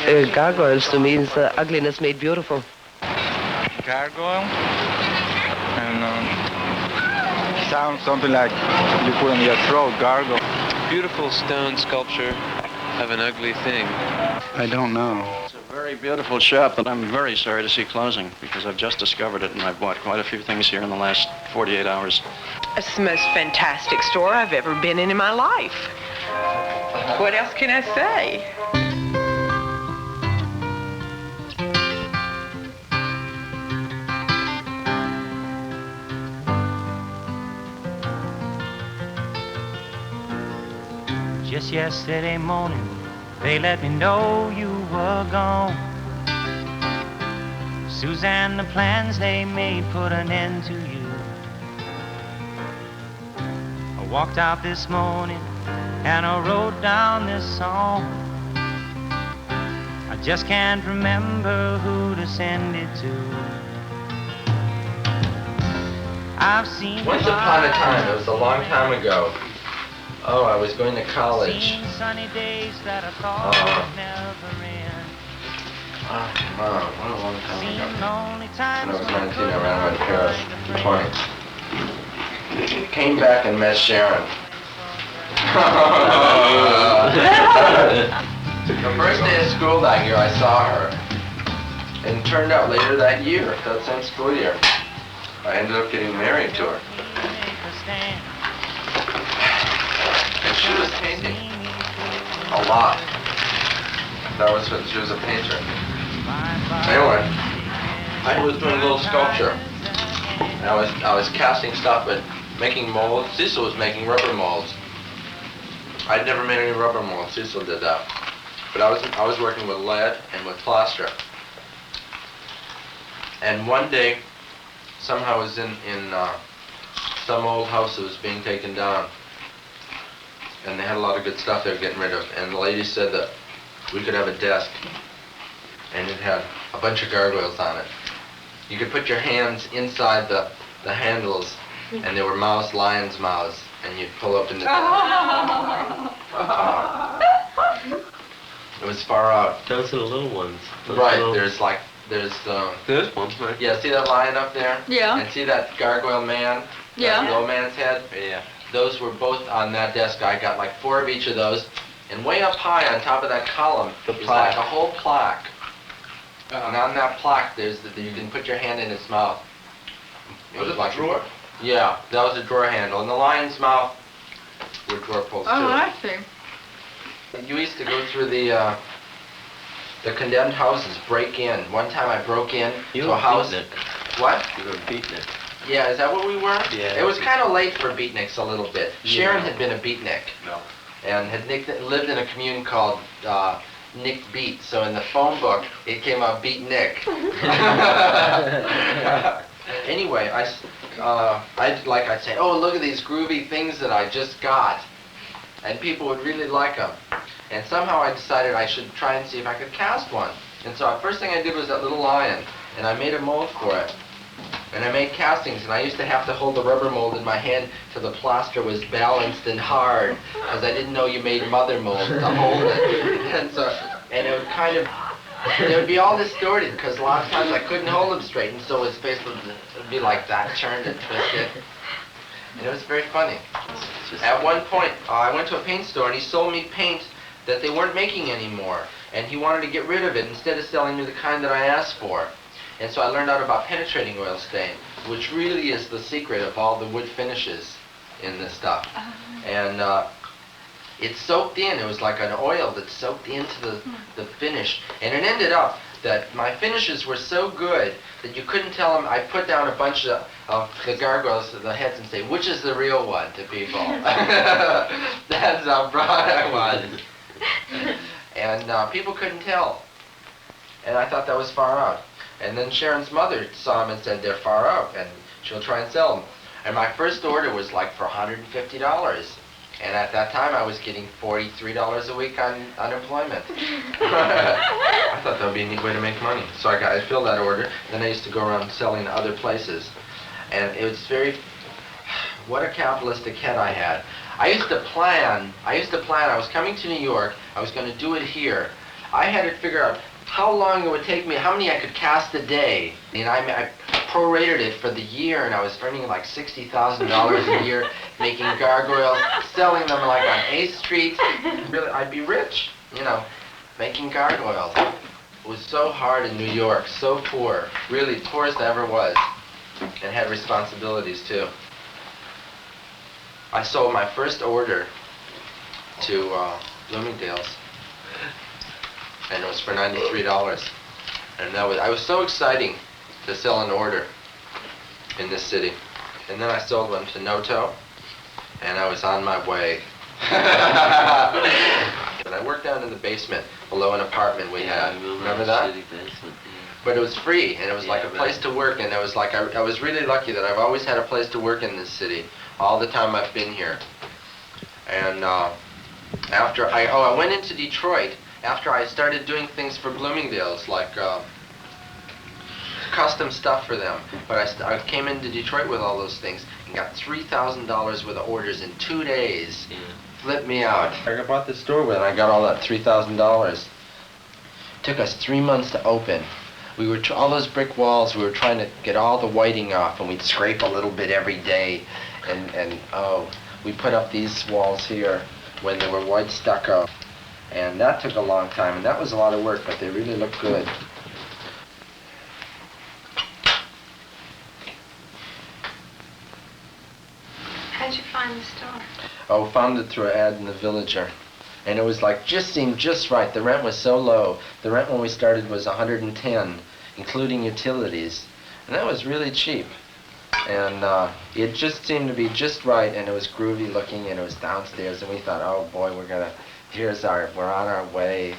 Gargoyles to me is ugliness made beautiful. Gargoyle, and sounds something like you put on your throat, gargle. Beautiful stone sculpture of an ugly thing. I don't know. It's a very beautiful shop that I'm very sorry to see closing because I've just discovered it and I've bought quite a few things here in the last 48 hours. It's the most fantastic store I've ever been in my life. What else can I say? Just yesterday morning, they let me know you were gone. Suzanne, the plans they made put an end to you. I walked out this morning and I wrote down this song. I just can't remember who to send it to. I've seen Once upon a time, it was a long time ago. Oh, I was going to college. Sunny days that I thought would never end. Oh, wow, what a long time ago. Lonely When times I was 19, I ran away to Paris. 20. Came back and met Sharon. The first day of school that year, I saw her. And it turned out later that year, that same school year, I ended up getting married to her. And she was painting a lot. That was what, she was a painter. Anyway, I was doing a little sculpture. And I was casting stuff, but making molds. Cecil was making rubber molds. I'd never made any rubber molds. Cecil did that. But I was working with lead and with plaster. And one day, somehow I was in some old house that was being taken down. And they had a lot of good stuff they were getting rid of. And the lady said that we could have a desk. And it had a bunch of gargoyles on it. You could put your hands inside the handles, and they were lions' mouths, and you'd pull up into the... It was far out. Those are the little ones. Right, there's There's one, right? yeah, see that lion up there? Yeah. And see that gargoyle man? Yeah. That low man's head? Yeah. Those were both on that desk. I got like 4 of each of those. And way up high on top of that column is like a whole plaque. And on that plaque, you can put your hand in its mouth. Was it like a drawer? Yeah, that was a drawer handle. And the lion's mouth were drawer pulls too. Oh, I see. You used to go through the condemned houses, break in. One time I broke in to a house. What? You were beatnik. Yeah, is that what we were? Yeah. It was kind of late for beatniks a little bit. Sharon had been a beatnik. No. And had lived in a commune called Nick Beat. So in the phone book, it came out Beat Nick. Anyway, I'd say, oh, look at these groovy things that I just got. And people would really like them. And somehow I decided I should try and see if I could cast one. And so the first thing I did was that little lion. And I made a mold for it. And I made castings, and I used to have to hold the rubber mold in my hand till the plaster was balanced and hard, because I didn't know you made mother mold to hold it. And it would be all distorted, because a lot of times I couldn't hold him straight, and so his face would be like that, turned and twisted. And it was very funny. At one point, I went to a paint store, and he sold me paint that they weren't making anymore, and he wanted to get rid of it instead of selling me the kind that I asked for. And so I learned out about penetrating oil stain, which really is the secret of all the wood finishes in this stuff. And it soaked in. It was like an oil that soaked into the finish. And it ended up that my finishes were so good that you couldn't tell them. I put down a bunch of the gargoyles, the heads, and say, which is the real one to people. That's how broad I was. And people couldn't tell. And I thought that was far out. And then Sharon's mother saw them and said, they're far out, and she'll try and sell them. And my first order was like for $150. And at that time, I was getting $43 a week on unemployment. I thought that would be a neat way to make money. So I filled that order. Then I used to go around selling to other places. And it was what a capitalistic head I had. I used to plan, I was coming to New York, I was going to do it here. I had to figure out how long it would take me, how many I could cast a day. And I prorated it for the year, and I was earning like $60,000 a year making gargoyles, selling them like on 8th Street. Really, I'd be rich, you know, making gargoyles. It was so hard in New York, so poor, really poorest I ever was, and had responsibilities too. I sold my first order to Bloomingdale's, and it was for $93. And I was so exciting to sell an order in this city. And then I sold one to Noto, and I was on my way. And I worked down in the basement below an apartment we had. Remember that? But it was free, and it was like a place to work, and it was like I was really lucky that I've always had a place to work in this city all the time I've been here. And after I went into Detroit after I started doing things for Bloomingdale's, like custom stuff for them. But I came into Detroit with all those things and got $3,000 worth of orders in 2 days. Yeah. Flipped me out. I bought this store with, and I got all that $3,000. Took us 3 months to open. We were all those brick walls. We were trying to get all the whiting off, and we'd scrape a little bit every day. And we put up these walls here when they were white stucco, and that took a long time, and that was a lot of work, but they really looked good. How'd you find the store? Oh, found it through an ad in the Villager. And it was like, seemed just right. The rent was so low. The rent when we started was $110, including utilities. And that was really cheap. And it just seemed to be just right, and it was groovy looking, and it was downstairs, and we thought, oh boy, we're on our way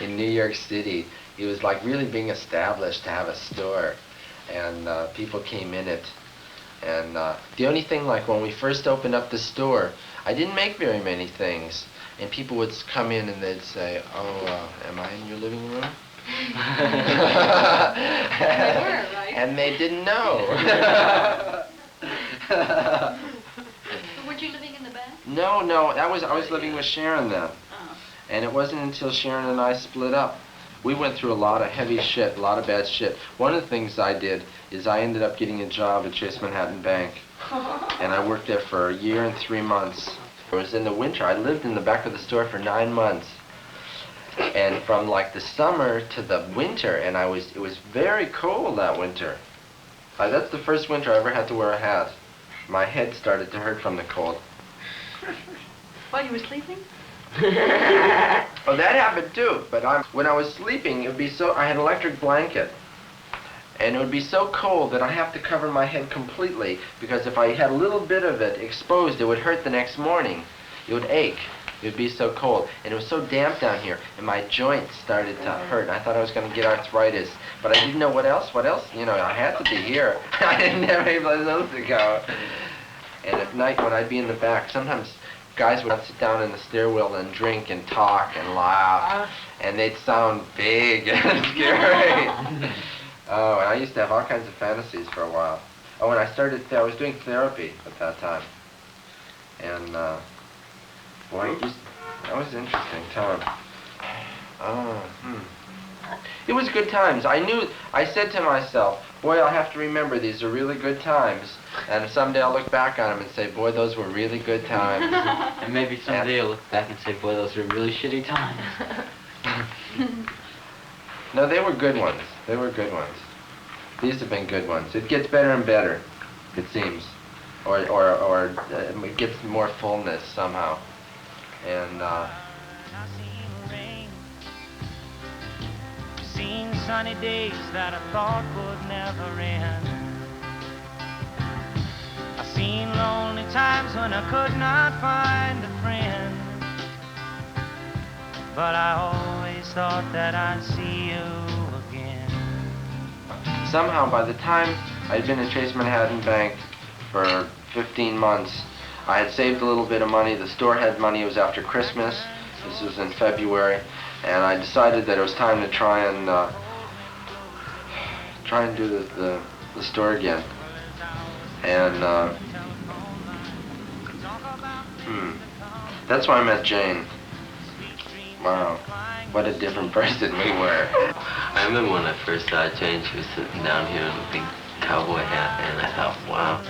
in New York City. It was like really being established to have a store, and people came in it. And the only thing, like when we first opened up the store, I didn't make very many things. And people would come in and they'd say, oh, am I in your living room? And they didn't know. Weren't you living in the back? No, I was living with Sharon then. And it wasn't until Sharon and I split up. We went through a lot of heavy shit, a lot of bad shit. One of the things I did is I ended up getting a job at Chase Manhattan Bank. And I worked there for 1 year and 3 months. It was in the winter. I lived in the back of the store for 9 months. And from like the summer to the winter, and it was very cold that winter. That's the first winter I ever had to wear a hat. My head started to hurt from the cold. While you were sleeping? Oh, that happened too. But when I was sleeping, it would be I had an electric blanket. And it would be so cold that I have to cover my head completely, because if I had a little bit of it exposed, it would hurt the next morning. It would ache. It would be so cold. And it was so damp down here, and my joints started to hurt. I thought I was going to get arthritis, but I didn't know what else. You know, I had to be here. I didn't have any place else to go. And at night when I'd be in the back, sometimes guys would sit down in the stairwell and drink and talk and laugh, and they'd sound big and scary. Oh, and I used to have all kinds of fantasies for a while. Oh, and I was doing therapy at that time. And, boy, that was an interesting time. It was good times. I said to myself, boy, I'll have to remember these are really good times. And someday I'll look back on them and say, boy, those were really good times. And maybe someday you'll look back and say, boy, those were really shitty times. No, they were good ones. They were good ones. These have been good ones. It gets better and better, it seems. Or it gets more fullness somehow. And, Seen sunny days that I thought would never end. I've seen lonely times when I could not find a friend. But I always thought that I'd see you again. somehow by the time I'd been at Chase Manhattan Bank for 15 months, I had saved a little bit of money. The store had money. It was after Christmas. This was in February. And I decided that it was time to try and do the store again. And that's why I met Jane. Wow. What a different person we were. I remember when I first saw Jane, she was sitting down here in a big cowboy hat, and I thought, wow.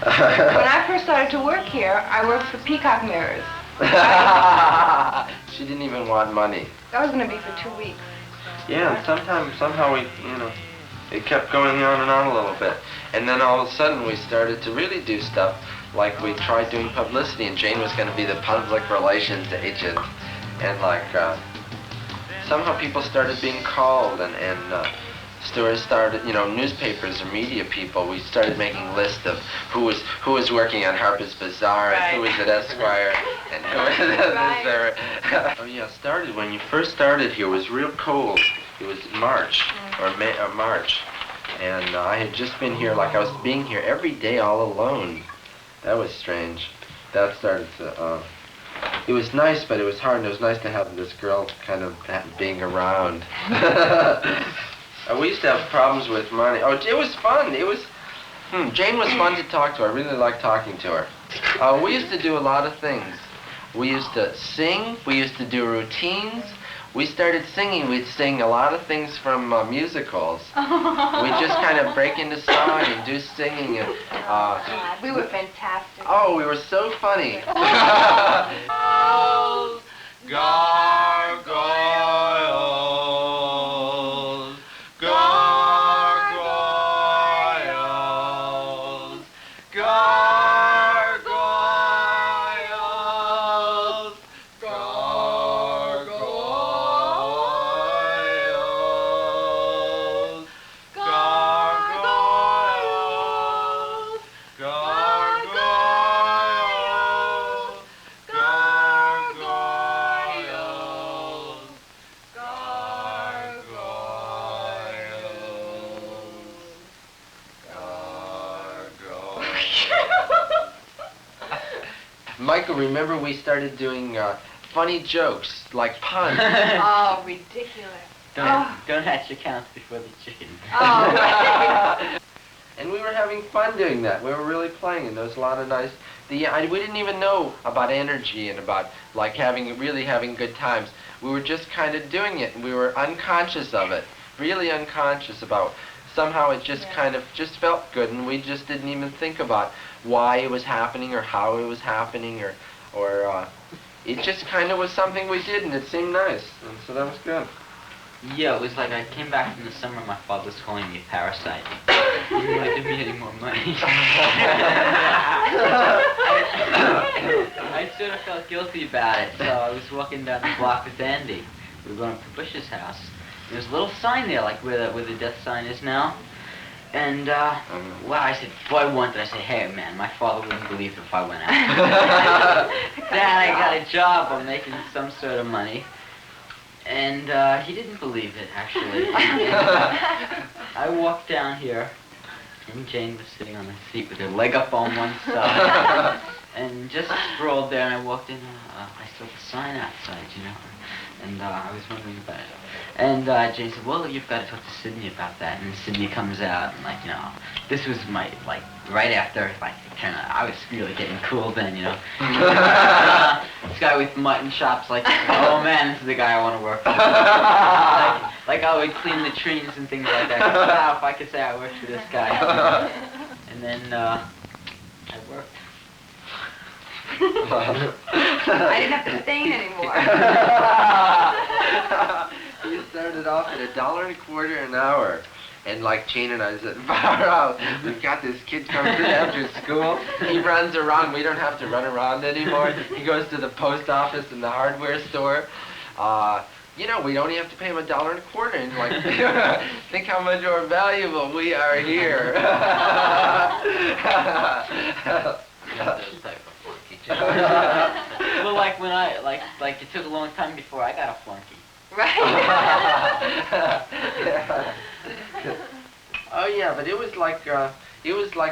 When I first started to work here, I worked for Peacock Mirrors. She didn't even want money. That was going to be for 2 weeks. Yeah, and somehow we, it kept going on and on a little bit. And then all of a sudden we started to really do stuff, like we tried doing publicity, and Jane was going to be the public relations agent. And like, somehow people started being called, and stores started, newspapers or media people, we started making lists of who was working on Harper's Bazaar, and who was at Esquire, and who was at this. Oh yeah, started when you first started here, it was real cold. It was March, or March. And I had just been here, like I was being here every day all alone. That was strange. That started to, it was nice, but it was hard, and it was nice to have this girl kind of being around. We used to have problems with money. Oh, it was fun. It was, Jane was fun to talk to. I really liked talking to her. We used to do a lot of things. We used to sing. We used to do routines. We started singing. We'd sing a lot of things from musicals. We'd just kind of break into song and do singing. And, We were fantastic. oh, we were so funny. Gargoyles, gargoyles, gargoyles, gargoyles, gargoyles, gargoyles, gargoyles, Michael, remember we started doing funny jokes, like puns. Oh, ridiculous. Don't hatch your counts before the chicken. Oh. And we were having fun doing that. We were really playing, and there was a lot of nice. We didn't even know about energy and about like really having good times. We were just kind of doing it, and we were unconscious of it, really unconscious about. Somehow it just kind of just felt good, and we just didn't even think about why it was happening or how it was happening, or it just kind of was something we did, and it seemed nice, and so that was good. Yeah, it was like I came back from the summer, my father was calling me a parasite. He didn't want to give me any more money. I sort of felt guilty about it, so I was walking down the block with Andy. We were going up to Bush's house. There's a little sign there, like where the death sign is now. And, well, I said, boy, one day I said, hey, man, my father wouldn't believe it if I went out. Dad, I got a job, I'm making some sort of money. And he didn't believe it, actually. I walked down here, and Jane was sitting on the seat with her leg up on one side. And just sprawled there, and I walked in, I saw the sign outside, and I was wondering about it. And Jane said, well, you've got to talk to Sydney about that. And Sydney comes out, and this was my, right after, I was really getting cool then, This guy with mutton chops, oh man, this is the guy I want to work for. I would clean the trees and things like that. Wow, if I could say I worked for this guy. And then, I worked. I didn't have to stain anymore. You started off at $1.25 an hour. And like Jane and I said, far out, we've got this kid comes in after school, he runs around, we don't have to run around anymore. He goes to the post office and the hardware store. We only have to pay him $1.25, and think how much more valuable we are here. Those type of flunky jobs. Well, like when it took a long time before I got a flunky. Right. Oh yeah, but it was like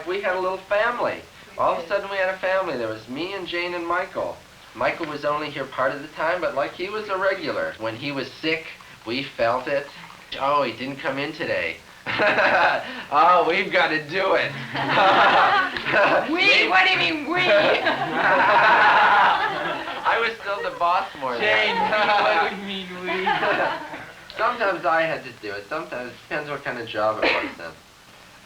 we had a little family. All of a sudden we had a family. There was me and Jane and Michael. Michael was only here part of the time, but he was a regular. When he was sick, we felt it. Oh, he didn't come in today. Oh, we've got to do it. We? What do you mean, we? I was still the boss more than Jane, what do you mean we? Sometimes I had to do it. Sometimes it depends what kind of job it was then.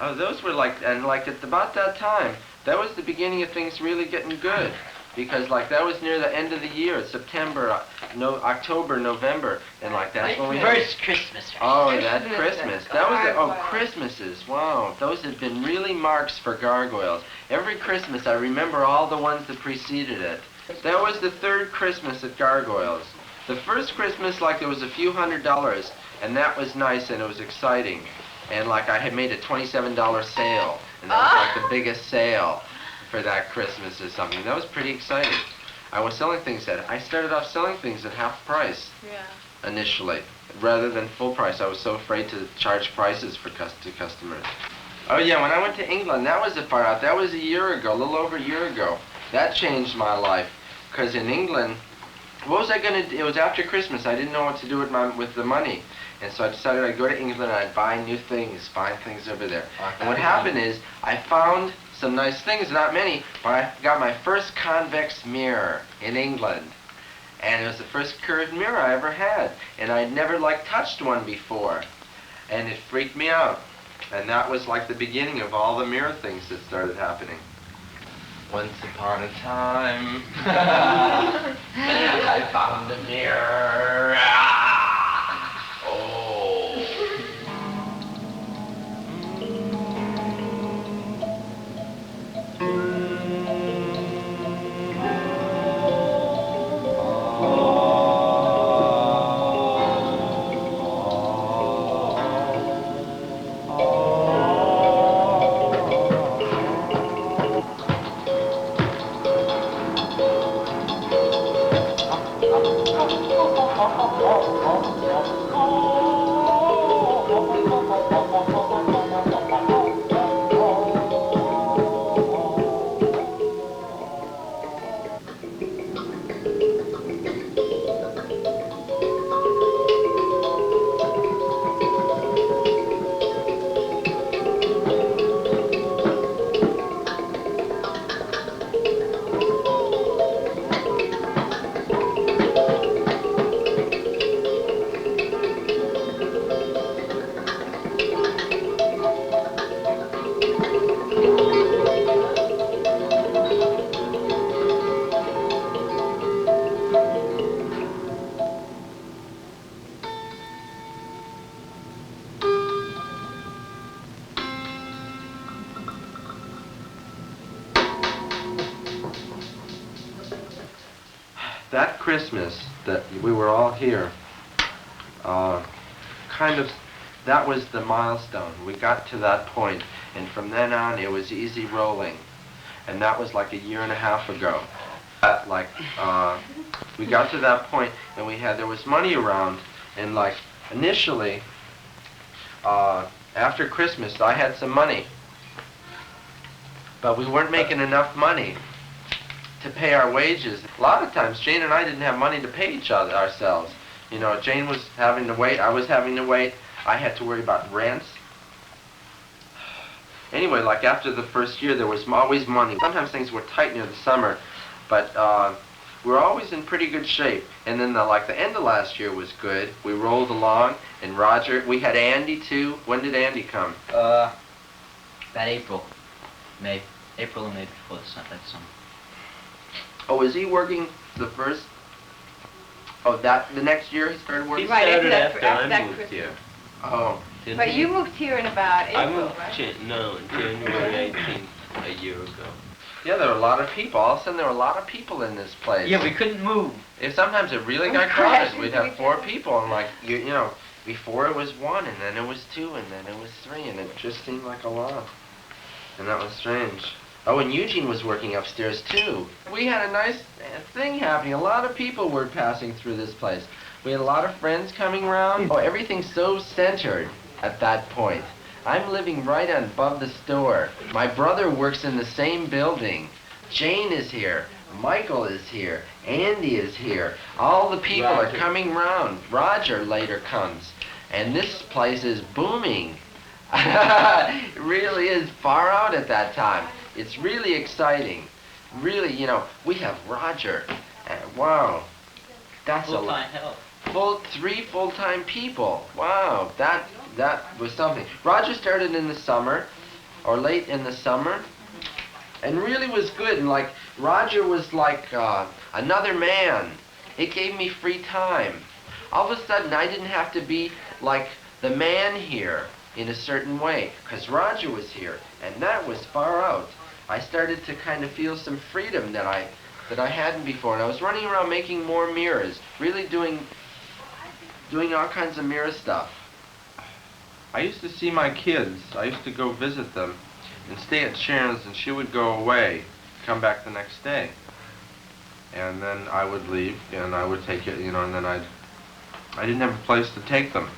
Oh, those were like, and like at about that time, that was the beginning of things really getting good. Because like that was near the end of the year, September, October, November, and like that's when we had... First Christmas. Oh, that Christmas. That was the, oh, Christmases. Wow, those have been really marks for Gargoyles. Every Christmas, I remember all the ones that preceded it. That was the third Christmas at Gargoyles. The first Christmas, like there was a few $100s, and that was nice and it was exciting. And like I had made a $27 sale, and that was like the biggest sale for that Christmas or something. That was pretty exciting. I was selling things I started off selling things at half price. Yeah. Initially, rather than full price. I was so afraid to charge prices for to customers. Oh yeah, when I went to England, that was the far out. That was a year ago, a little over a year ago. That changed my life, because in England, what was I gonna do? It was after Christmas. I didn't know what to do with the money. And so I decided I'd go to England and I'd buy new things, find things over there. And what happened is, I found some nice things, not many, but I got my first convex mirror in England. And it was the first curved mirror I ever had. And I'd never like touched one before. And it freaked me out. And that was like the beginning of all the mirror things that started happening. Once upon a time, I found a mirror. Oh. That Christmas that we were all here, that was the milestone. We got to that point, and from then on it was easy rolling. And that was like a year and a half ago. We got to that point, and there was money around, and like initially, after Christmas, I had some money, but we weren't making enough money to pay our wages. A lot of times, Jane and I didn't have money to pay each other ourselves. You know, Jane was having to wait, I was having to wait, I had to worry about rents. Anyway, like after the first year, there was always money. Sometimes things were tight near the summer, but we were always in pretty good shape. And then the end of last year was good. We rolled along, and Roger, we had Andy too. When did Andy come? About April. April or May before that summer. Oh, was he working the first? Oh, the next year he started working? Right, After I that moved Christmas. here. Oh. But you moved here in about April, I moved right? January 18th, a year ago. Yeah, there were a lot of people. All of a sudden, there were a lot of people in this place. Yeah, we couldn't move. Sometimes it really got crowded. We'd have 4 people, and like, you know, before it was 1, and then it was 2, and then it was 3, and it just seemed like a lot. And that was strange. Oh, and Eugene was working upstairs too. We had a nice thing happening. A lot of people were passing through this place. We had a lot of friends coming around. Oh, everything's so centered at that point. I'm living right above the store. My brother works in the same building. Jane is here. Michael is here. Andy is here. All the people are coming around. Roger later comes. And this place is booming. It really is far out at that time. It's really exciting. Really, you know, we have Roger. Wow. That's Full-time help. 3 full-time people. Wow, that was something. Roger started in the summer, or late in the summer, and really was good. And like, Roger was like another man. It gave me free time. All of a sudden, I didn't have to be like the man here in a certain way, because Roger was here, and that was far out. I started to kind of feel some freedom that I hadn't before, and I was running around making more mirrors, really doing all kinds of mirror stuff. I used to see my kids. I used to go visit them and stay at Sharon's, and she would go away, come back the next day. And then I would leave, and I would take it, you know, and then I didn't have a place to take them.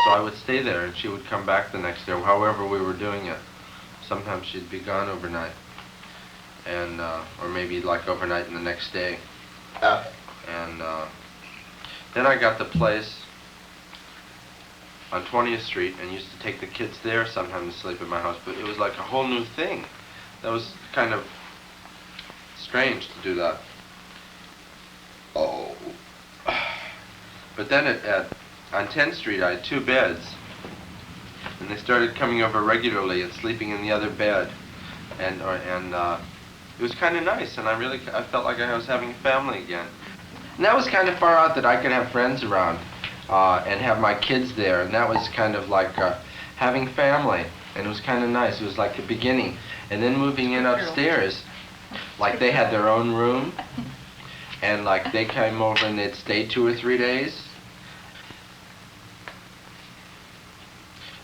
So I would stay there, and she would come back the next day, however we were doing it. Sometimes she'd be gone overnight, and or maybe like overnight and the next day. And then I got the place on 20th Street and used to take the kids there sometimes to sleep at my house, but it was like a whole new thing. That was kind of strange to do that. Oh. But then on 10th Street I had 2 beds, and they started coming over regularly and sleeping in the other bed, and it was kind of nice, and I felt like I was having a family again. And that was kind of far out that I could have friends around and have my kids there, and that was kind of like having family, and it was kind of nice. It was like the beginning. And then moving in upstairs, like they had their own room, and like they came over and they'd stay 2 or 3 days.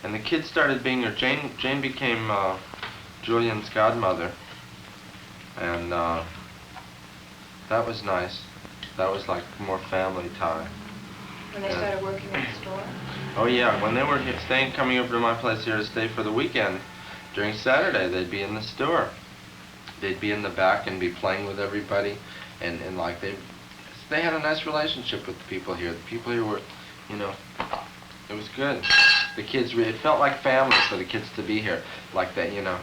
And the kids started being there. Jane became Julian's godmother, and that was nice. That was like more family time. When they started working at the store? Oh yeah, when they were coming over to my place here to stay for the weekend, during Saturday they'd be in the store. They'd be in the back and be playing with everybody, and like they had a nice relationship with the people here. The people here were, you know, it was good. The kids, it felt like family for the kids to be here. Like that, you know,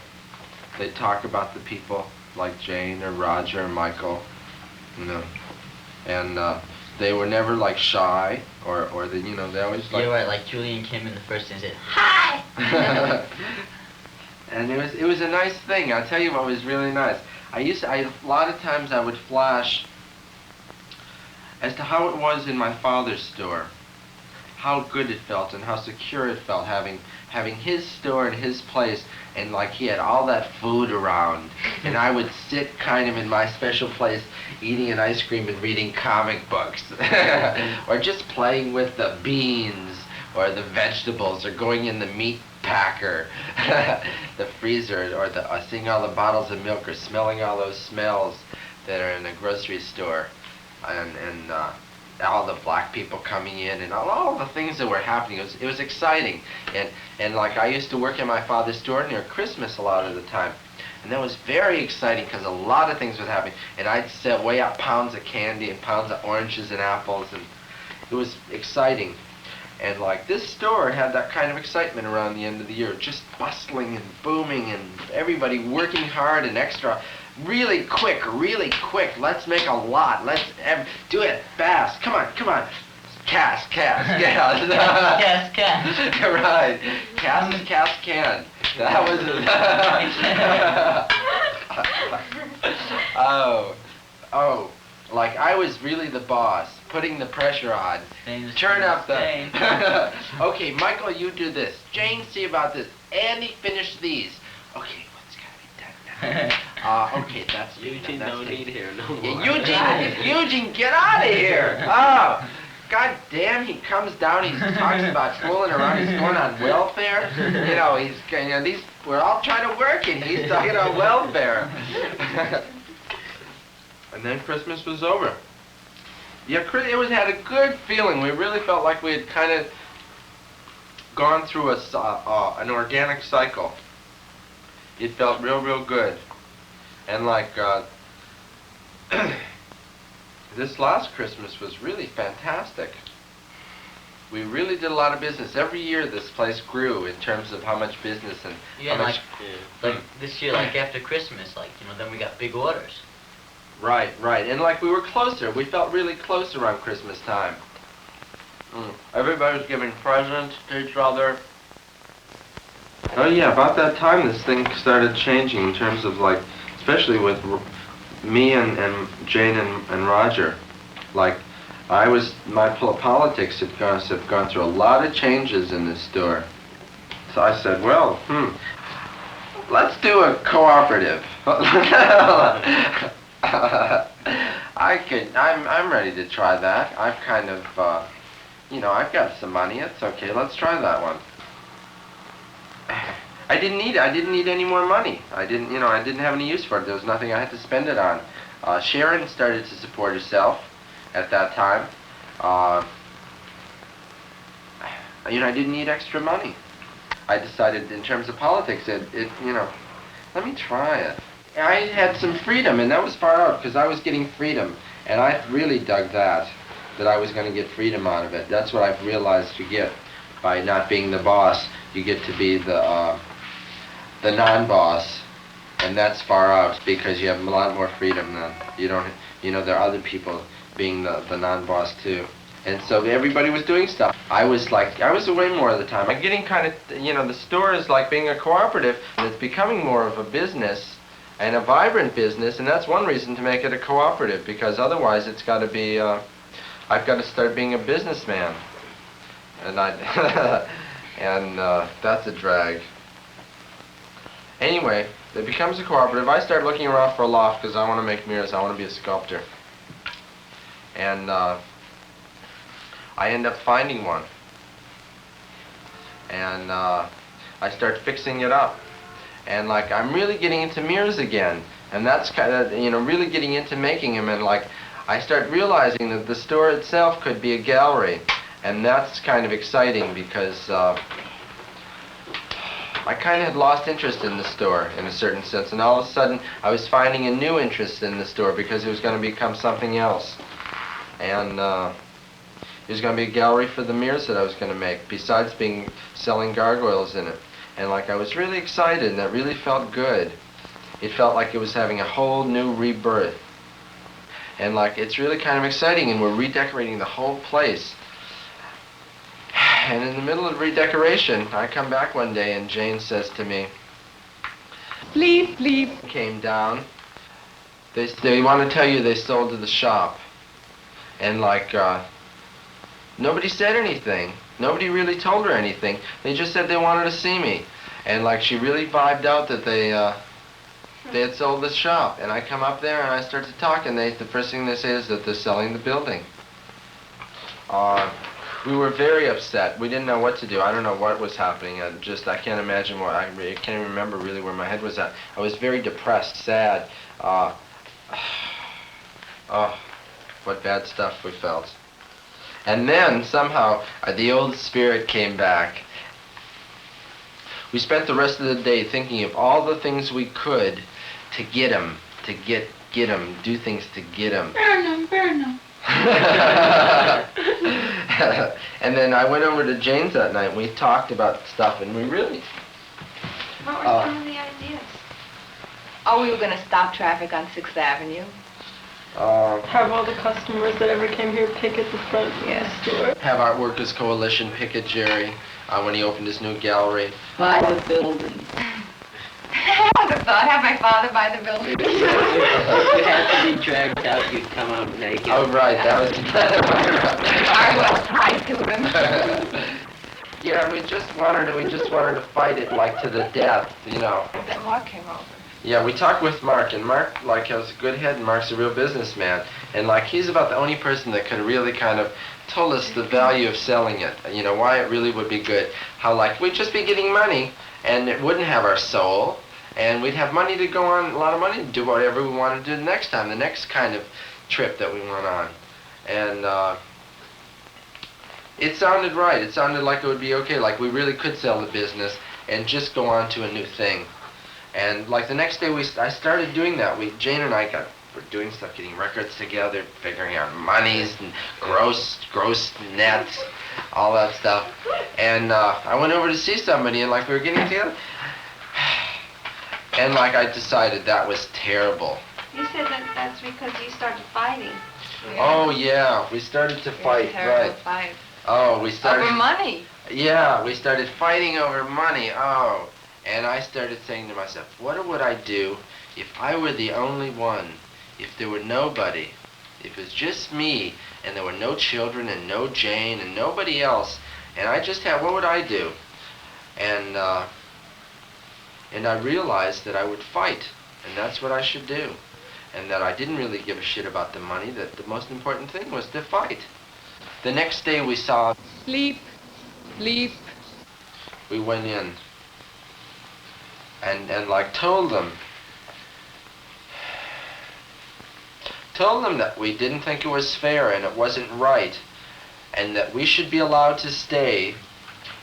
they'd talk about the people like Jane or Roger or Michael, you know, and they were never like shy or the, you know, they always like. You're right, like Julian came in the first and said, "Hi!" And it was a nice thing. I'll tell you what was really nice. A lot of times I would flash as to how it was in my father's store. How good it felt and how secure it felt having his store and his place, and like he had all that food around, and I would sit kind of in my special place eating an ice cream and reading comic books or just playing with the beans or the vegetables or going in the meat packer, the freezer, or seeing all the bottles of milk or smelling all those smells that are in a grocery store, and all the black people coming in and all the things that were happening. It was exciting, and like I used to work in my father's store near Christmas a lot of the time, and that was very exciting because a lot of things was happening, and I'd weigh out pounds of candy and pounds of oranges and apples, and it was exciting. And like this store had that kind of excitement around the end of the year, just bustling and booming and everybody working hard and extra. Really quick, let's make a lot, let's do it fast, come on. Cast, yeah. Cast. Right, cast can. That was it. Oh, like I was really the boss, putting the pressure on. Turn up the... Okay, Michael, you do this. Jane, see about this. Andy, finish these. Okay, what's gotta be done now? Okay, that's Eugene, no need here, no more. Yeah, Eugene, get out of here! Oh, God damn, he comes down, he talks about fooling around, he's going on welfare. You know, we're all trying to work and he's talking about welfare. And then Christmas was over. Yeah, it had a good feeling. We really felt like we had kind of gone through an organic cycle. It felt real good. And like this last Christmas was really fantastic. We really did a lot of business. Every year this place grew in terms of how much business and Yeah, how much... like this year, like after Christmas, like, then we got big orders. Right, right. And like we were closer. We felt really close around Christmas time. Everybody was giving presents to each other. Oh yeah, about that time this thing started changing in terms of like, especially with me and Jane and Roger. Like, my politics had gone through a lot of changes in this store. So I said, well, let's do a cooperative. I'm ready to try that. I've kind of, I've got some money. It's okay. Let's try that one. I didn't need any more money. I didn't have any use for it. There was nothing I had to spend it on. Sharon started to support herself at that time. I didn't need extra money. I decided in terms of politics, let me try it. I had some freedom, and that was far out because I was getting freedom, and I really dug that I was going to get freedom out of it. That's what I've realized you get by not being the boss. You get to be the non-boss, and that's far out because you have a lot more freedom then. You don't, there are other people being the non-boss too. And so everybody was doing stuff. I was away more of the time. I'm getting kind of, the store is like being a cooperative, and it's becoming more of a business and a vibrant business, and that's one reason to make it a cooperative, because otherwise it's got to be, I've got to start being a businessman. And that's a drag. Anyway, it becomes a cooperative. I start looking around for a loft because I want to make mirrors. I want to be a sculptor. And I end up finding one. And I start fixing it up. And like, I'm really getting into mirrors again. And that's kind of, really getting into making them. And like, I start realizing that the store itself could be a gallery. And that's kind of exciting because I kind of had lost interest in the store in a certain sense. And all of a sudden, I was finding a new interest in the store because it was going to become something else. And it was going to be a gallery for the mirrors that I was going to make, besides selling gargoyles in it. And like, I was really excited, and that really felt good. It felt like it was having a whole new rebirth. And like, it's really kind of exciting, and we're redecorating the whole place. And in the middle of redecoration, I come back one day, and Jane says to me, "Bleep, bleep." Came down. They want to tell you they sold to the shop. And like, nobody said anything. Nobody really told her anything. They just said they wanted to see me. And like, she really vibed out that they had sold the shop. And I come up there and I start to talk, and the first thing they say is that they're selling the building. We were very upset. We didn't know what to do. I don't know what was happening. I can't imagine what, I can't even remember really where my head was at. I was very depressed, sad. What bad stuff we felt. And then, somehow, the old spirit came back. We spent the rest of the day thinking of all the things we could to get him, do things to get him. Burn them. And then I went over to Jane's that night, and we talked about stuff, and we really... What were some of the ideas? Oh, we were going to stop traffic on 6th Avenue. Have all the customers that ever came here pick at the front of the store. Have Art Workers Coalition pick at Jerry when he opened his new gallery. Buy the building. I would have thought, have my father buy the building. You had to be dragged out, you'd come out naked. Oh, right, that was... I was tied to him. Yeah, we just wanted to fight it, like, to the death, Then Mark came over. Yeah, we talked with Mark, and Mark, like, has a good head, and Mark's a real businessman. And, like, he's about the only person that could really kind of told us the value of selling it, why it really would be good. How, like, we'd just be getting money, and it wouldn't have our soul, and we'd have money to go on, a lot of money to do whatever we wanted to do the next time, the next kind of trip that we went on. And it sounded right. It sounded like it would be okay, like we really could sell the business and just go on to a new thing. And like the next day I started doing that. Jane and I were doing stuff, getting records together, figuring out monies and gross nets. all that stuff. And I went over to see somebody, and like we were getting together, and like I decided that was terrible. You said that that's because you started fighting. Oh yeah, we started to fight, Terrible right? fight. Oh, we started. Over money. Yeah, we started fighting over money. Oh, and I started saying to myself, what would I do if I were the only one? If there were nobody? If it was just me, and there were no children, and no Jane, and nobody else, and I just had, what would I do? And I realized that I would fight, and that's what I should do. And that I didn't really give a shit about the money, that the most important thing was to fight. The next day we saw... Leap. Leap. We went in and like told them that we didn't think it was fair and it wasn't right, and that we should be allowed to stay,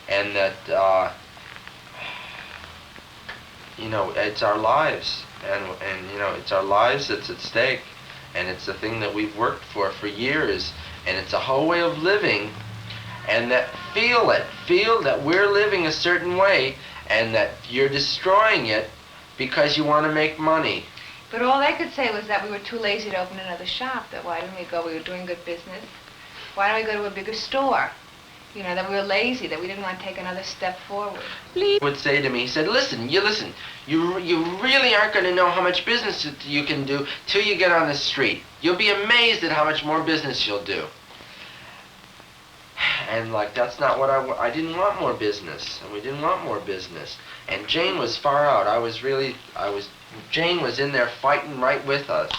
and that you know, it's our lives, and you know, it's our lives that's at stake, and it's the thing that we've worked for years, and it's a whole way of living, and that feel that we're living a certain way, and that you're destroying it because you want to make money. But all they could say was that we were too lazy to open another shop, that why didn't we go, we were doing good business. Why don't we go to a bigger store? You know, that we were lazy, that we didn't want to take another step forward. He would say to me, he said, listen, you really aren't going to know how much business you can do till you get on the street. You'll be amazed at how much more business you'll do. And like, that's not what I didn't want more business, and we didn't want more business. And Jane was far out. Jane was in there fighting right with us.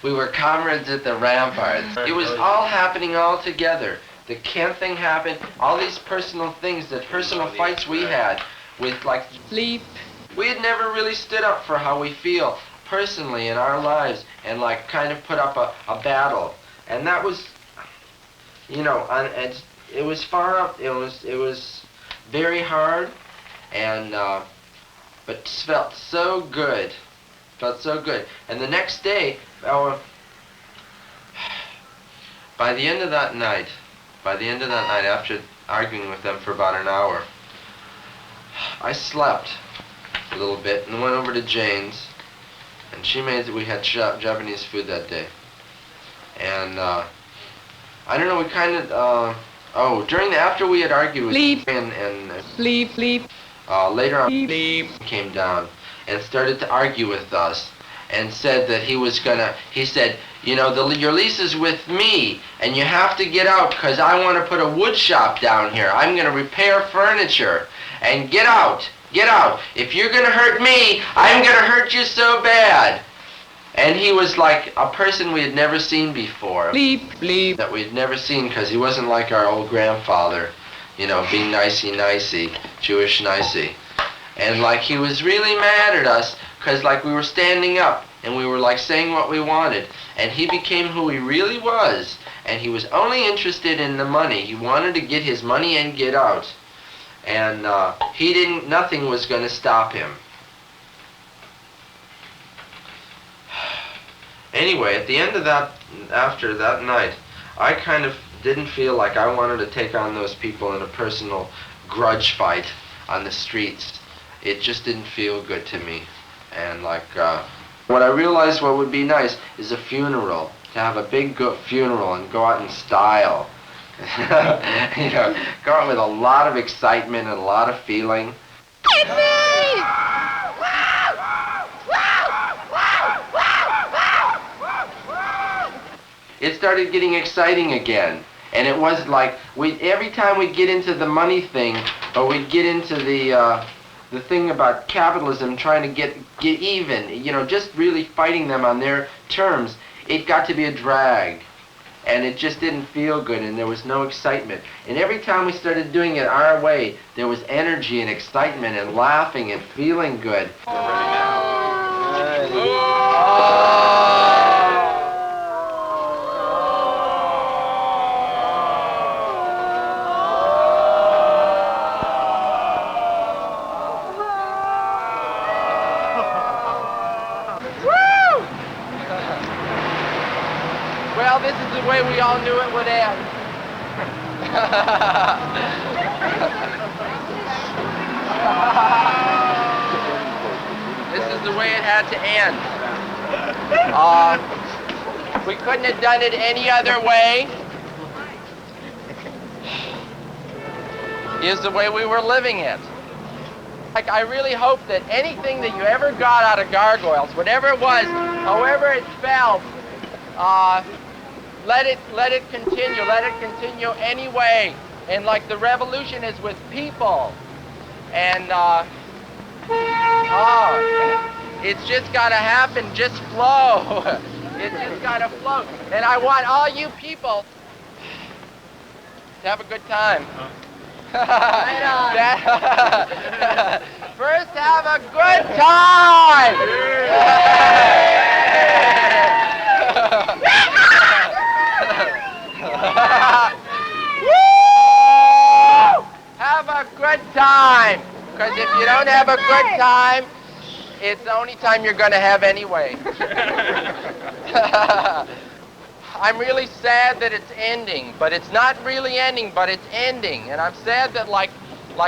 We were comrades at the ramparts. It was all happening all together. The Kent thing happened, all these personal things, the personal fights we had with like... Leap. We had never really stood up for how we feel personally in our lives, and like kind of put up a battle. And that was, you know, it was far up, it was very hard, and but it felt so good. Felt so good. And the next day, by the end of that night, after arguing with them for about an hour, I slept a little bit and went over to Jane's, and she made we had Japanese food that day. And I don't know, we kind of after we had argued with Leap. and Leap. later on, Leap. came down and started to argue with us, and said that he said, you know, your lease is with me, and you have to get out because I want to put a wood shop down here. I'm going to repair furniture, and get out. If you're going to hurt me, I'm going to hurt you so bad. And he was like a person we had never seen before. Leap. That we had never seen, because he wasn't like our old grandfather, you know, being nicey, Jewish nicey. And like he was really mad at us because like we were standing up and we were like saying what we wanted, and he became who he really was, and he was only interested in the money. He wanted to get his money and get out, and nothing was going to stop him. Anyway, at the end of that, after that night, I kind of didn't feel like I wanted to take on those people in a personal grudge fight on the streets. It just didn't feel good to me. And like, what I realized what would be nice is a funeral. To have a big funeral and go out in style. You know, go out with a lot of excitement and a lot of feeling. It's me! It started getting exciting again. And it was like, every time we'd get into the money thing, or we'd get into the thing about capitalism, trying to get even, you know, just really fighting them on their terms, it got to be a drag. And it just didn't feel good, and there was no excitement. And every time we started doing it our way, there was energy and excitement and laughing and feeling good. We're ready now. Well, this is the way we all knew it would end. This is the way it had to end. We couldn't have done it any other way. Is the way we were living it. Like, I really hope that anything that you ever got out of Gargoyles, whatever it was, however it felt, let it continue anyway. And like the revolution is with people. And it's just gotta happen, just flow. It's just gotta flow. And I want all you people to have a good time. First, have a good time! Have a good time! Because if you don't have a good time, it's the only time you're going to have anyway. I'm really sad that it's ending, but it's not really ending, but it's ending. And I'm sad that like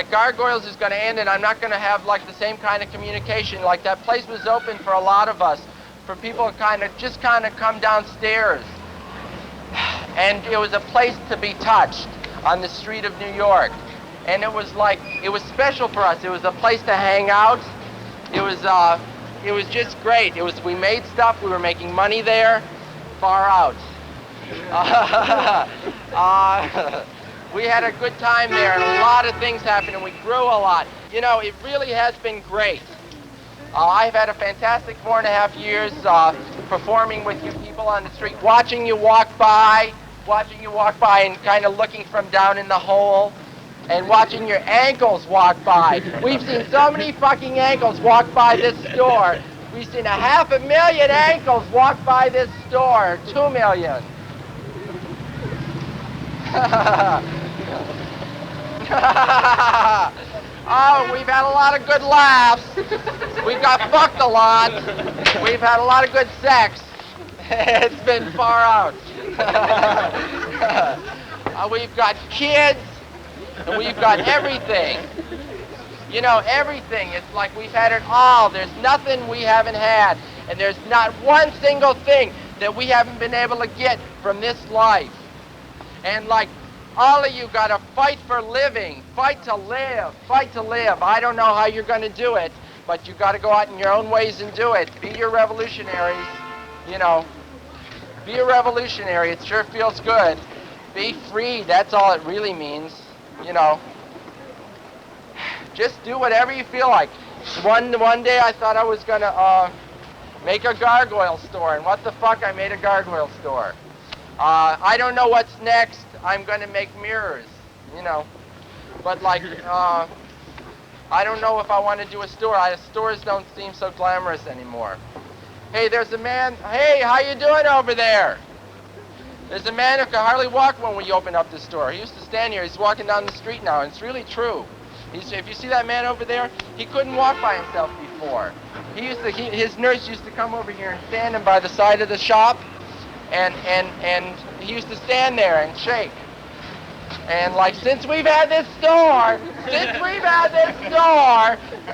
Gargoyles is going to end, and I'm not going to have like the same kind of communication. Like that place was open for a lot of us, for people to just come downstairs. And it was a place to be touched on the street of New York. And it was special for us. It was a place to hang out. It was just great. We made stuff, we were making money there, far out. We had a good time there, and a lot of things happened, and we grew a lot. You know, it really has been great. I've had a fantastic 4.5 years performing with you people on the street, watching you walk by and kind of looking from down in the hole, and watching your ankles walk by. We've seen so many fucking ankles walk by this store. We've seen 500,000 ankles walk by this store. 2 million. Oh, we've had a lot of good laughs. We've got fucked a lot. We've had a lot of good sex. It's been far out. We've got kids, and we've got everything. You know, everything. It's like we've had it all. There's nothing we haven't had. And there's not one single thing that we haven't been able to get from this life. And like, all of you got to fight for living, fight to live, fight to live. I don't know how you're going to do it, but you got to go out in your own ways and do it. Be your revolutionaries, you know. Be a revolutionary. It sure feels good. Be free. That's all it really means, you know. Just do whatever you feel like. One day I thought I was going to make a Gargoyle store, and what the fuck, I made a Gargoyle store. I don't know what's next. I'm going to make mirrors, you know. But like, I don't know if I want to do a store. Stores don't seem so glamorous anymore. Hey, there's a man. Hey, how you doing over there? There's a man who could hardly walk when we opened up the store. He used to stand here. He's walking down the street now, and it's really true. If you see that man over there, he couldn't walk by himself before. His nurse used to come over here and stand him by the side of the shop, and he used to stand there and shake. And like, since we've had this store,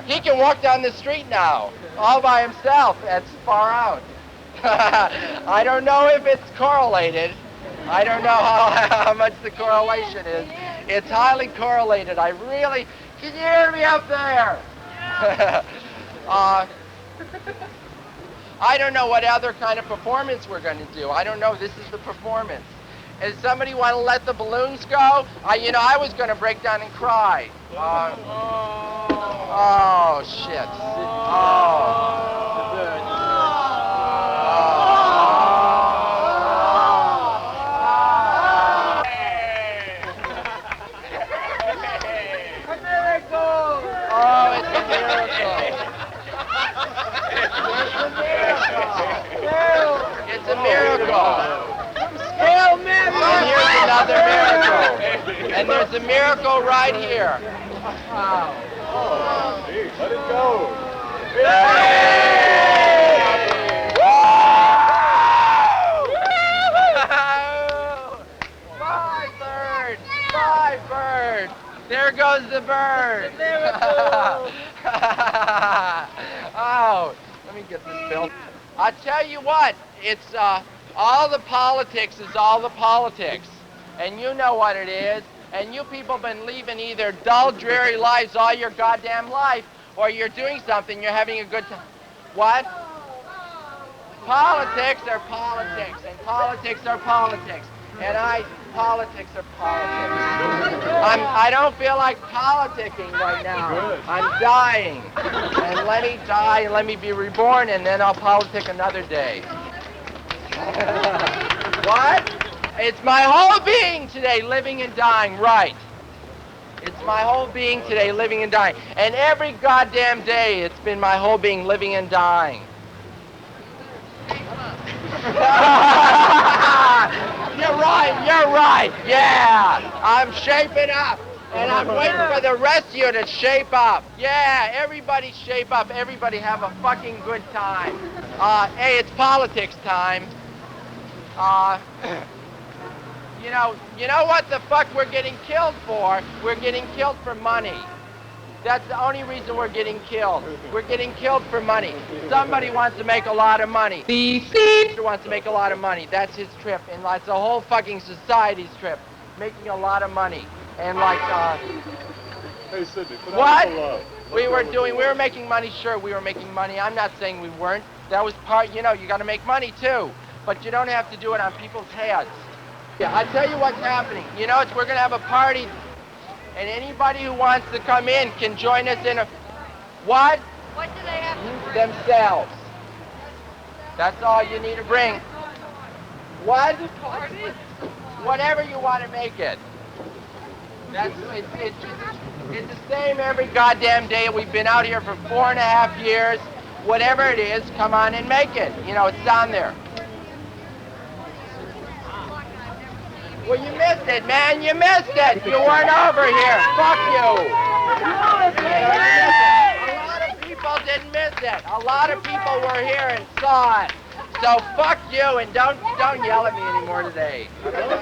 he can walk down the street now, all by himself. That's far out. I don't know if it's correlated. I don't know how much the correlation is. It's highly correlated. Can you hear me up there? I don't know what other kind of performance we're going to do. I don't know. This is the performance. Does somebody want to let the balloons go? I was going to break down and cry. Oh, shit. It's a miracle. Scale miracle. And here's another miracle. And there's a miracle right here. Wow. Let it go. My third. There goes the bird. It's a miracle. Oh, let me get this bill. I tell you what, it's all the politics is all the politics, and you know what it is. And you people been leaving either dull, dreary lives all your goddamn life, or you're doing something. You're having a good time. What? Politics are politics, and politics are politics, and politics are politics. I don't feel like politicking right now. I'm dying, and let me die, and let me be reborn, and then I'll politic another day. What? It's my whole being today, living and dying, right? It's my whole being today, living and dying, and every goddamn day, it's been my whole being, living and dying. You're right, yeah. I'm shaping up, and I'm waiting for the rest of you to shape up. Yeah, everybody shape up, everybody have a fucking good time. Hey, it's politics time. You know what the fuck we're getting killed for? We're getting killed for money. That's the only reason we're getting killed. We're getting killed for money. Somebody wants to make a lot of money. The wants to make a lot of money. That's his trip, and that's the whole fucking society's trip, making a lot of money. And like, hey Sidney, put what? on We were making money. Sure, we were making money. I'm not saying we weren't. That was part. You know, you got to make money too, but you don't have to do it on people's heads. Yeah, I tell you what's happening. You know, we're gonna have a party. And anybody who wants to come in can join us in a... What? What do they have to bring? Themselves. That's all you need to bring. What? Whatever you want to make it. It's the same every goddamn day. We've been out here for 4.5 years. Whatever it is, come on and make it. You know, it's down there. Well, you missed it, man. You missed it. You weren't over here. Fuck you. A lot of people didn't miss it. A lot of people were here and saw it. So fuck you, and don't yell at me anymore today. You know,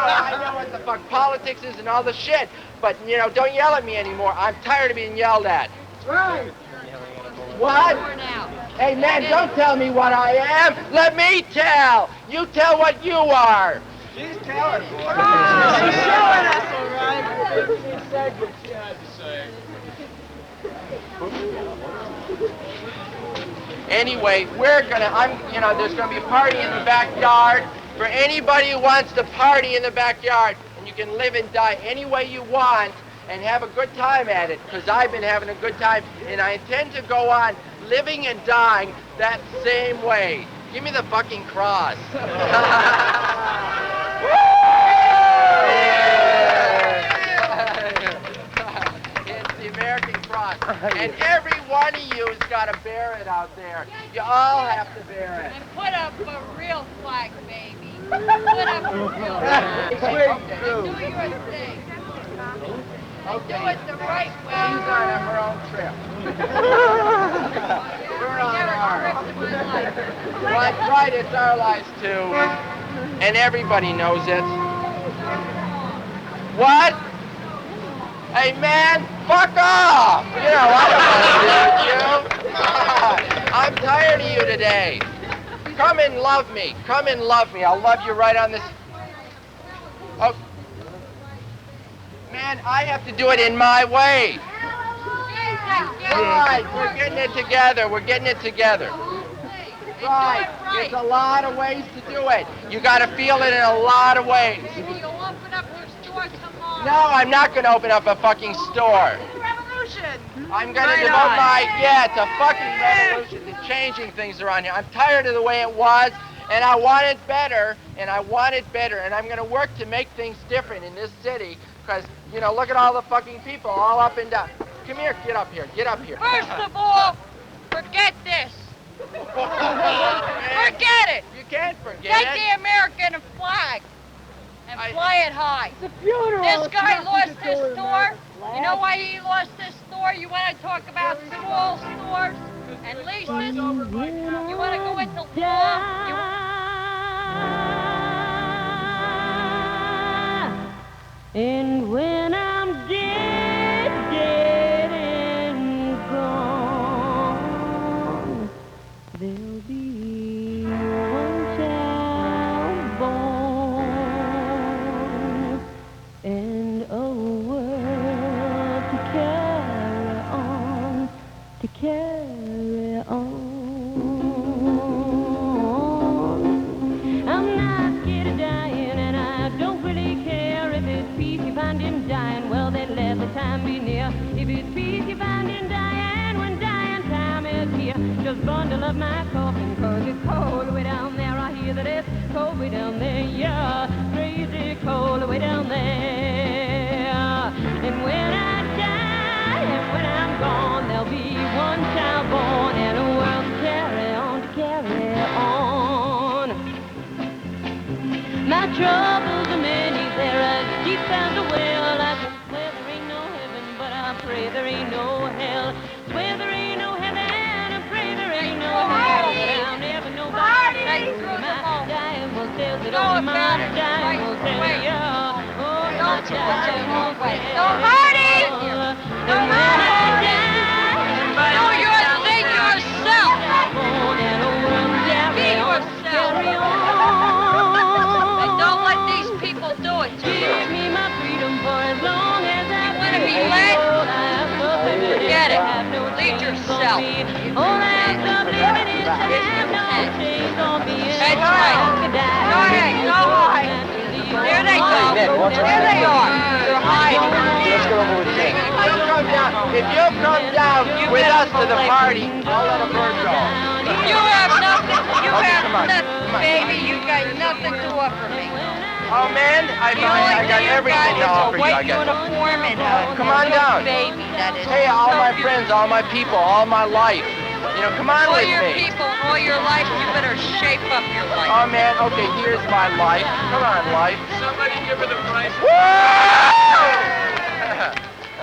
I know what the fuck politics is and all the shit, but you know, don't yell at me anymore. I'm tired of being yelled at. Right. What? Hey man, don't tell me what I am. Let me tell. You tell what you are. She's telling. She's showing us, all right. She said what she had to say. Anyway, there's gonna be a party in the backyard for anybody who wants to party in the backyard, and you can live and die any way you want and have a good time at it, because I've been having a good time, and I intend to go on living and dying that same way. Give me the fucking cross. It's the American cross. And every one of you has got to bear it out there. You all have to bear it. And put up a real flag, baby. Put up a real flag. Do your thing. Okay. Do it the right way. She's on her own trip. We're on ours. Right, it's our lives too. And everybody knows it. What? Hey man, fuck off! You know, I don't want to deal with you. I'm tired of you today. Come and love me. Come and love me. I'll love you right on this. Oh. Man, I have to do it in my way. Right, we're getting it together. We're getting it together. Right, there's a lot of ways to do it. You got to feel it in a lot of ways. You'll open up your store tomorrow. No, I'm not going to open up a fucking store. Revolution. I'm going to devote it's a fucking revolution to changing things around here. I'm tired of the way it was, and I want it better, and I'm going to work to make things different in this city, because, you know, look at all the fucking people all up and down. Come here, get up here. First of all, forget this. Forget it. You can't forget Take the American flag and fly it high. It's a funeral. This guy lost his store. You know why he lost his store? You want to talk about small stores and leases? You want to go into law? In be one child born and a world to carry on, to carry on. I'm not scared of dying, and I don't really care if it's peace you find him dying. Well, then let the time be near. If it's peace you find him dying, when dying time is here, just bundle up my coffin, 'cause it's cold way down there. I hear that it's cold way down there, yeah, crazy cold way down there. And when I die and when I'm gone, there'll be one child born and a world to carry on, to carry on. My troubles are many, they're as deep as a well. I can swear there ain't no heaven, but I pray there ain't no hell. Swear there ain't no heaven, I pray there ain't no hell. But I'll never know about my dying will tell it on my dying will tell ya. Oh, my dying will tell ya. No, Hardy! No, Hardy! No, you're think yourself! Be yourself! And don't let these people do it to you. Give me my freedom for as long as I want to be led? Forget it. Lead yourself. All I have to live is to have no chains on me. That's right. Go ahead, go hide. There they go. There they are. They're hiding. Let's go over with Jane. If you'll come down with us to the party, I'll let a bird go. You have nothing. You have nothing, baby. You got nothing to offer me. Oh man, I got everything to offer you. I got uniform and come on down. Baby, that is hey, all my friends, all my people, all my life. You know, come on all with your me. people, all your life, you better shape up your life. Oh man, okay, here's my life. Come on, life. Somebody give her the price. Woo!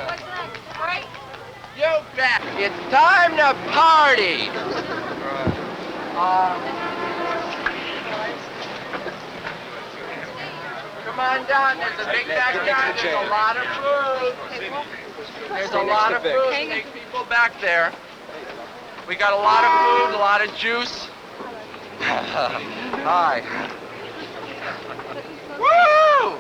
What's next, right? You bet. It's time to party. Come on down. There's a big backyard. There's a lot of food. There's a lot of food. Take people back there. We got a lot of food, a lot of juice. Hi. Woo!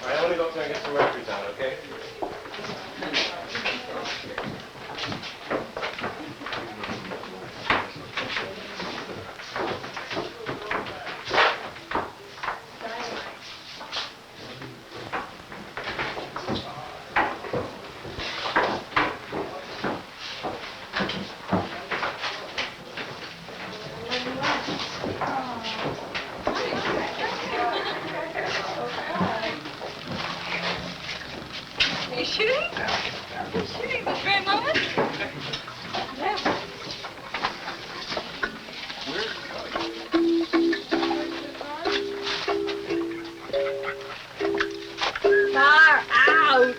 I want to go upstairs and get some records out, okay? Are you shooting? You're shooting this very moment? Yeah. Far out!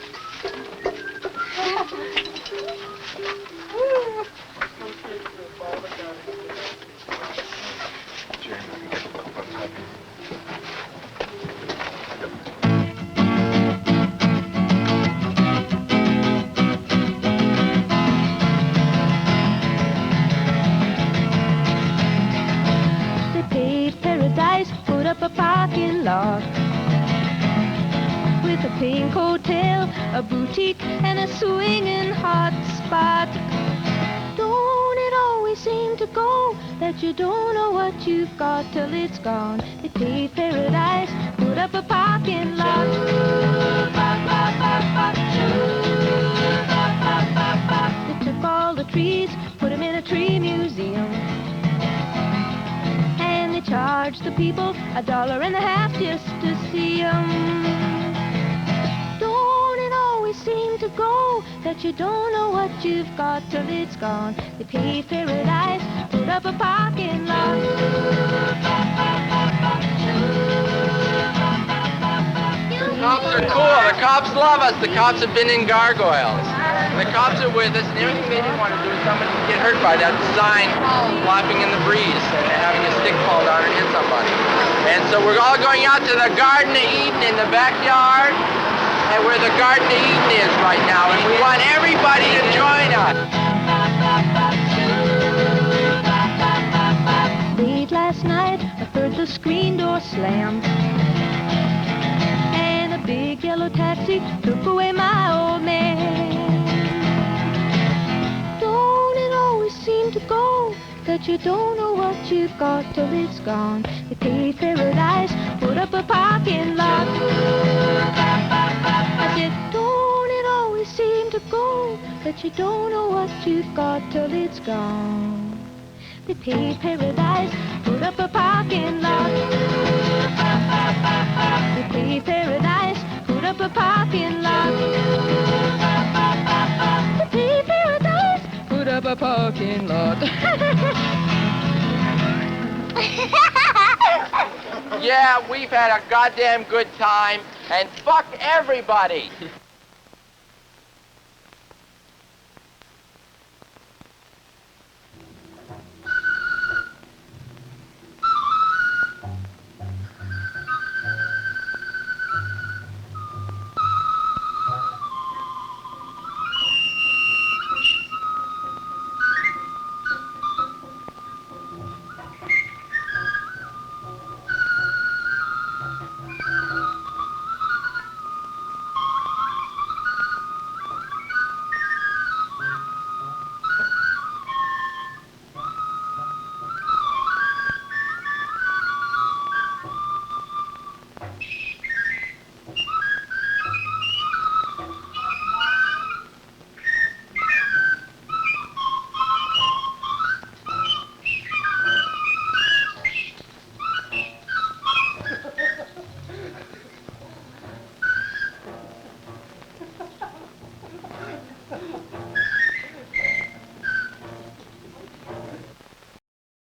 They paved paradise, put up a parking lot with a pink hotel, a boutique, and a swinging hot spot. Don't it always seem to go that you don't know what you've got till it's gone? They paved paradise, put up a parking lot. They took all the trees, put them in a tree museum, and they charged the people $1.50 just to see 'em. Don't it always seem to go that you don't know what you've got till it's gone? They paved paradise, put up a parking lot. You cops are cool. The cops love us. The cops have been in Gargoyles. The cops are with us, and everything they didn't want to do is somebody get hurt by that sign flopping in the breeze and having a stick fall down and hit somebody. And so we're all going out to the Garden of Eden in the backyard, and where the Garden of Eden is right now, and we want everybody to join us. Late last night, I heard the screen door slam, and a big yellow taxi took away my old man. Don't it always seem to go that you don't know what you've got till it's gone? They paved paradise, put up a parking lot. I said, don't it always seem to go that you don't know what you've got till it's gone? They paved paradise, put up a parking lot. They paved paradise, put up a parking lot. They paved paradise, put up a parking lot. Yeah, we've had a goddamn good time, and fuck everybody.